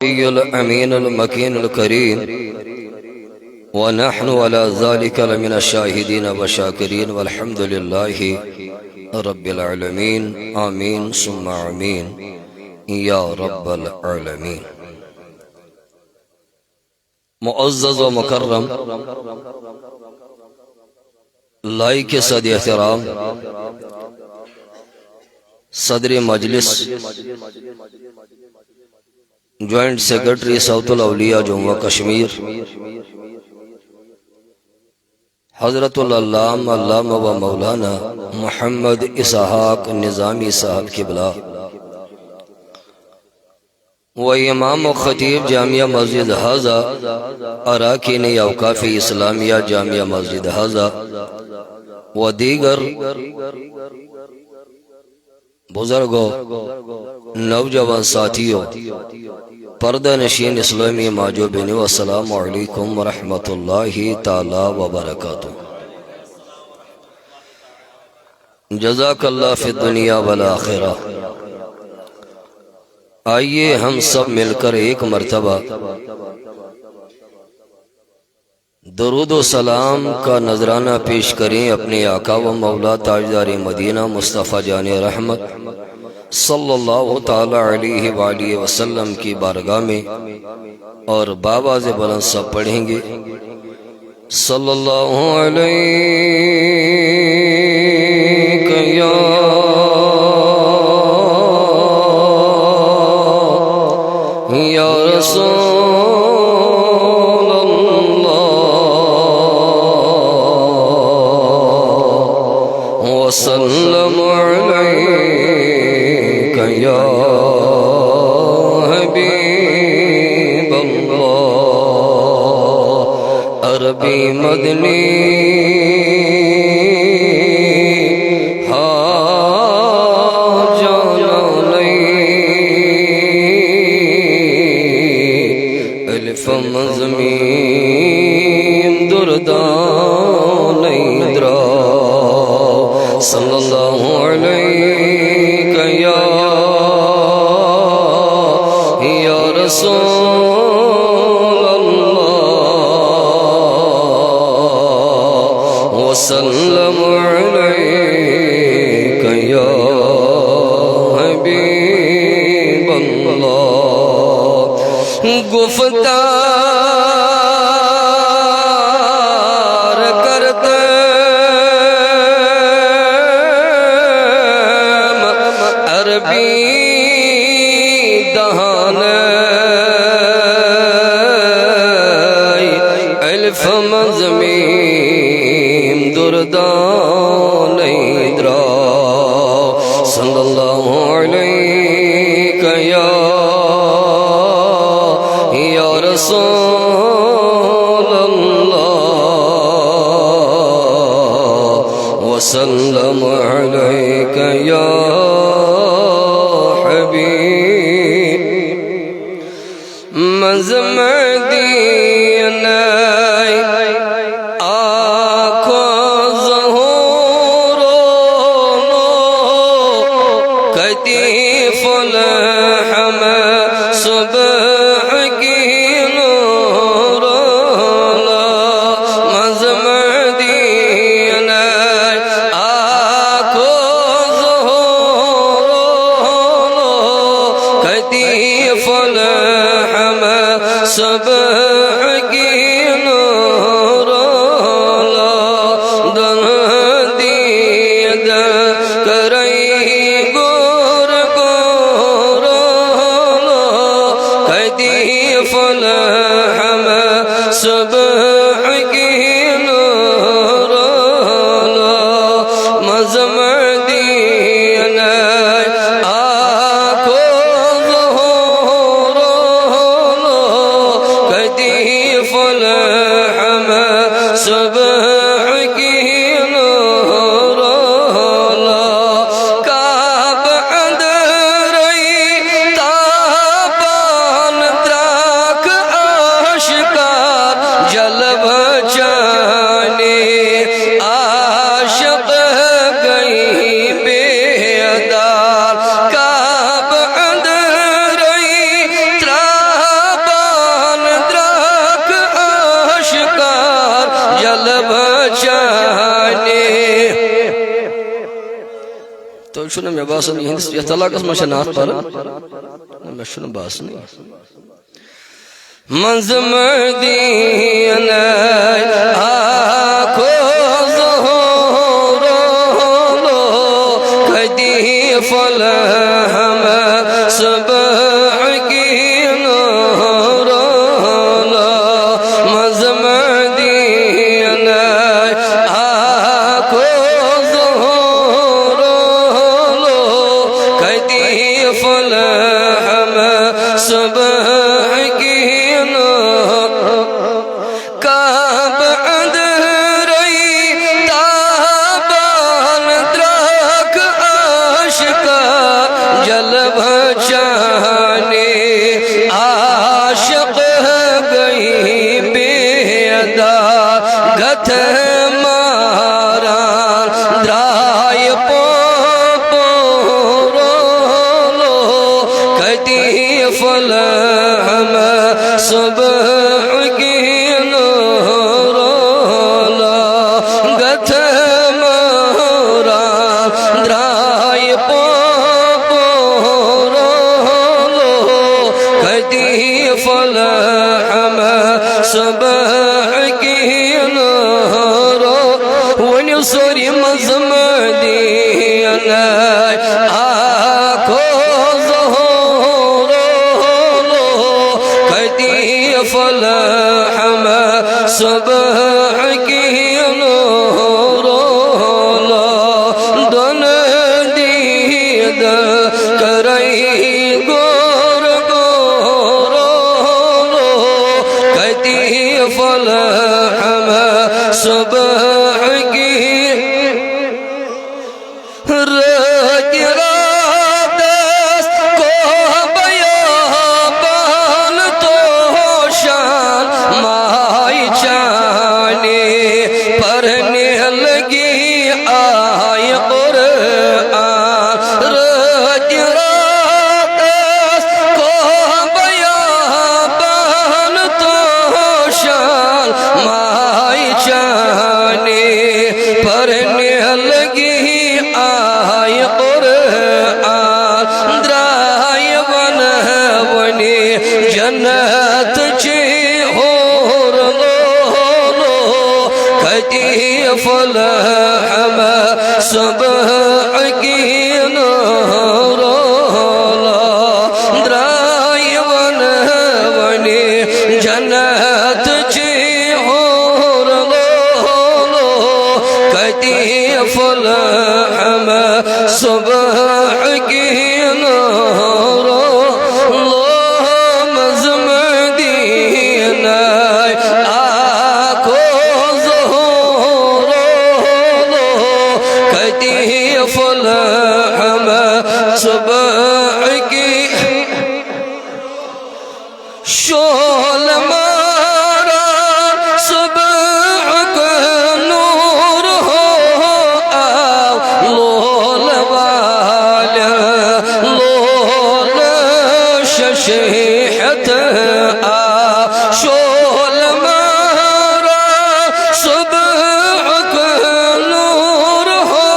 الأمين المكين الكريم ونحن على ذلك لمن الشاهدين والشاكرين والحمد لله رب العالمين آمين ثم آمين يا رب العالمين. معزز و مکرم لائق صد احترام صدر مجلس جوائنٹ سیکرٹری ساؤتھ الاولیاء جموں کشمیر حضرت العلامہ علامہ و مولانا محمد اسحاق نظامی صاحب قبلہ و امام و خطیب جامعہ مسجد حاضہ اراکین اوقاف اسلامیہ جامعہ مسجد حاضہ و دیگر بزرگوں نوجوان ساتھیوں پردہ نشین اسلامی معجوبین والسلام علیکم ورحمت اللہ تعالی وبرکاتہ. جزاک اللہ فی الدنیا والآخرہ. آئیے ہم سب مل کر ایک مرتبہ درود و سلام کا نذرانہ پیش کریں اپنے آقا و مولا تاجدار مدینہ مصطفیٰ جان رحمت صلی اللہ تعالی علیہ وآلہ وسلم کی بارگاہ میں، اور بآواز بلند سب پڑھیں گے صلی اللہ علیہ یا رسول وسلم عليك يا حبيب الله. عربی مدنی ہا جانا نہیں الف مزمین دردان درا صلی اللہ علیہ یا رسول اللہ وسلم علیہ یا حبیب اللہ. گفتار کرتے عربی دہان الف مزمین دردان درا صلی اللہ علیہ یا رسول اللہ وسلم علیہ یا مدینہ آنکھوں ظہور کتیف لحم صبح کی نور مدینہ آنکھوں ظہور کتیف لحم صبح کی نور دن دید کرئی گور گور کدیف لحم صبح کی نور مزمدینہ آنکھوں ظہور کدی بچانے تو شنو میں باسن یہ طلاقس میں شنات پر میں شنو باسن منز مدینہ آکو ظہور لو کدی فلح صبح کی نور لو منز مدینہ آکو ظہور لو کدی فلح صبح سوری مزمدینہ آکو ظہور لو کدی فلح صبح کی نور لو دن دید کرائی گور گور لو کدی فلح صبح جنت چی ہور لو کدی فلح صبح کی نور لو درائی ونی جنت چی ہور لو کدی فلح صبح کی نور صبح کی شول مارا صبح کا نور ہو آؤ لول والا لول ششیحت آ شول مارا صبح کا نور ہو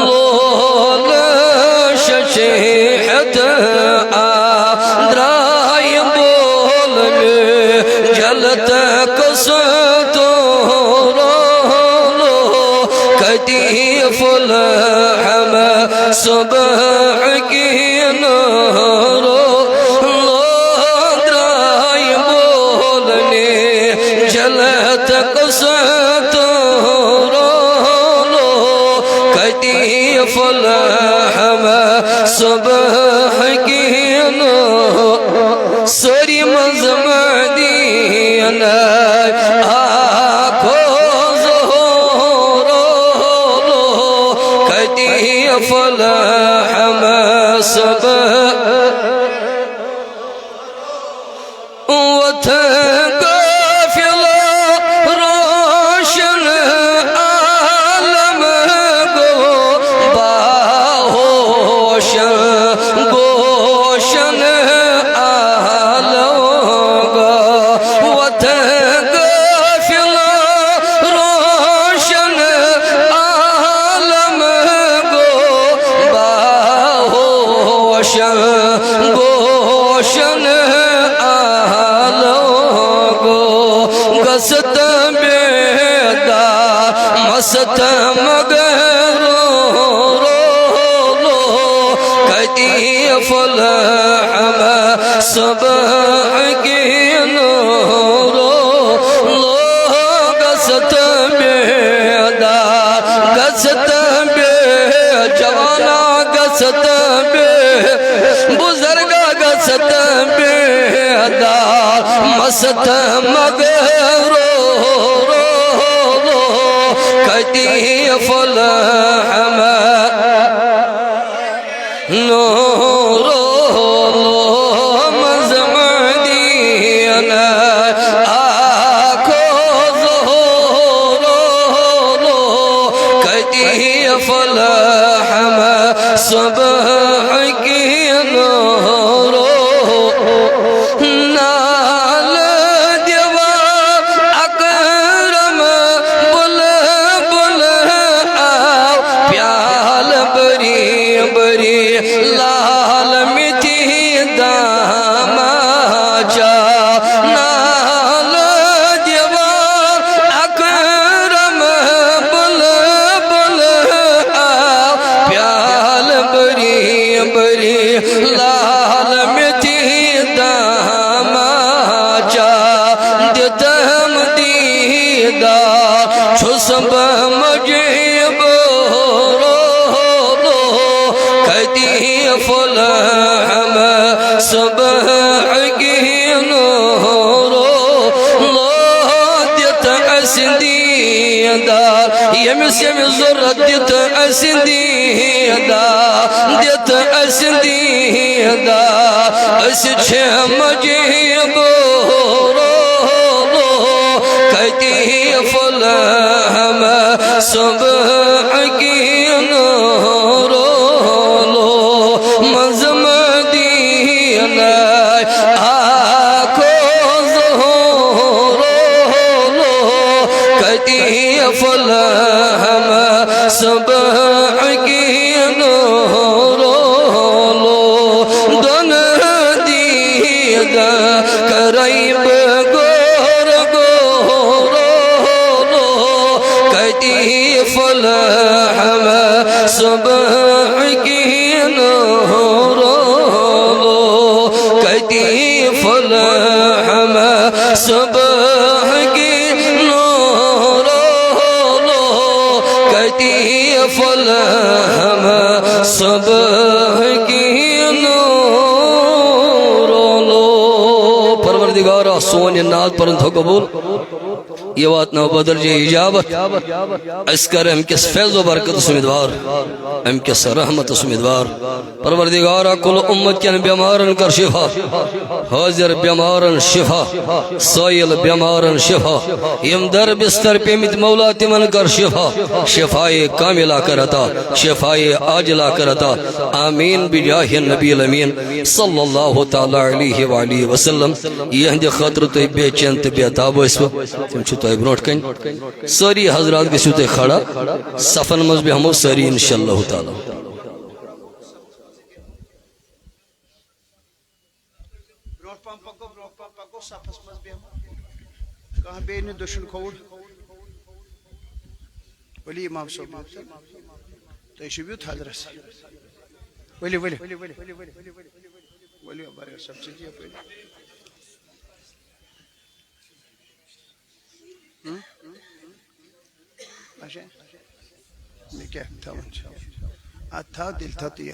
لول ششیحت آدرائی بول جلت کسطو رولو کدی فلح صبح کی نور آدرائی بول جلت کسطو کدی فلح صبح کی نور سوری مزمدینہ آکو ظہور لو کدی فلح صبح گوشن آلو گا کہتی فلاح میں صبح کی نورو لو گست بیدار گست بے جوانا گست بے بزرگا گست بیدار مست مگر رو کہتی فلاح میں نورو صبح کی نورو نال دیوار اکرم بل بل آو پیال بری بری لال میٹھی دام جا نال دیوار اکرم بل بل آو پیال بری بری لال میٹھی دام جا دتم دیدار چھسب مجیب رو کہتی فلاح میں صبح کی نورو لو دت اسندیدار یمس یمس ضرورت دت اسندیدار دت اسندیدار اس چھ مجیب رو کہتی فلاح میں صبح کی نورو لو منظم دینا آنکھوں ظہور لو کہتی فلاح میں صبح کی نورو لو دن دیدہ قریب گور گور لو کہتی فلاح میں صبح کی نورو لو کہتی فلاح میں صبح کی نورو لو کہتی فلاح میں صبح کی نورو لو پروردگارہ سون نات پرند ہو قبول یہ وات نو بدر جی اجابت اس کر ہم کس فیض و برکت سمیدوار ہم کس رحمت سمیدوار پروردگارہ کل امت کن بیمارن کر شفا حاضر بیمارن شفا سائل بیمارن شفا یم در بستر پیمت مولا تمن کر شفا شفائے کاملہ کرتا شفائے عاجلہ کرتا آمین بجاہ النبی الامین صلی اللہ تعالی علیہ وآلہ وسلم یہ ہندی خاطر تو بے چین تو بے تاب اس تم چھو تو برونٹ کن ساری حضرات کے سوتے کھڑا صفن مذبی ہمو ساری انشاءاللہ تعالی کہاں بین دشن کھوڑ ولی امام صاحب تو شبیو تھا درس ولی ولی ولی ابارے سب سے جی اپنے میں کیا تھا منچ آتا دل تھا تو یہ